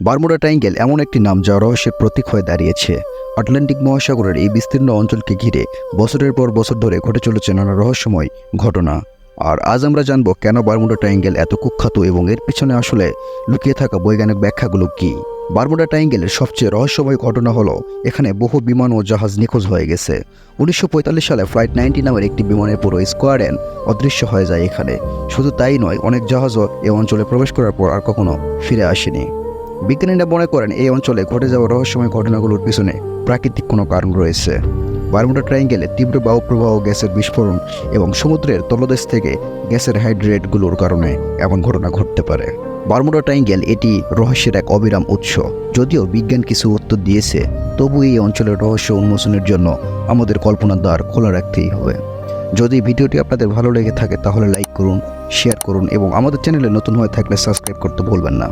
Bermuda triangle এমন একটি নাম যা রহস্যের প্রতীক হয়ে দাঁড়িয়েছে। আটলান্টিক মহাসাগরের এই বিস্তীর্ণ অঞ্চলকে ঘিরে বছরের পর বছর ধরে ঘটে চলেছে নানা রহস্যময় ঘটনা। আর আজ আমরা জানব কেন বারমুডা ট্রায়াঙ্গেল এত কুখ্যাত এবং এর পিছনে আসলে লুকিয়ে থাকা বৈজ্ঞানিক ব্যাখ্যাগুলো কী। বারমুডা ট্রায়াঙ্গেলের সবচেয়ে রহস্যময় ঘটনা হলো এখানে বহু বিমান ও জাহাজ নিখোঁজ হয়ে গেছে। 1945 সালে ফ্লাইট 90 নামের একটি বিমানের পুরো স্কোয়াড্রন অদৃশ্য হয়ে যায় এখানে। শুধু তাই নয়, অনেক জাহাজও এই অঞ্চলে প্রবেশ করার পর আর কখনো ফিরে আসেনি। বিজ্ঞানীরা মনে করেন এই অঞ্চলে ঘটে যাওয়া রহস্যময় ঘটনাগুলোর পিছনে প্রাকৃতিক কোনো কারণ রয়েছে। বারমুডা ট্রায়াঙ্গেলে তীব্র বায়ুপ্রবাহ, গ্যাসের বিস্ফোরণ এবং সমুদ্রের তলদেশ থেকে গ্যাসের হাইড্রেটগুলোর কারণে এমন ঘটনা ঘটতে পারে। বারমুডা ট্রায়াঙ্গেল এটি রহস্যের এক অবিরাম উৎস। যদিও বিজ্ঞান কিছু উত্তর দিয়েছে, তবু এই অঞ্চলের রহস্য উন্মোচনের জন্য আমাদের কল্পনার দ্বার খোলা রাখতেই হবে। যদি ভিডিওটি আপনাদের ভালো লেগে থাকে তাহলে লাইক করুন, শেয়ার করুন এবং আমাদের চ্যানেলে নতুন হয়ে থাকলে সাবস্ক্রাইব করতে ভুলবেন না।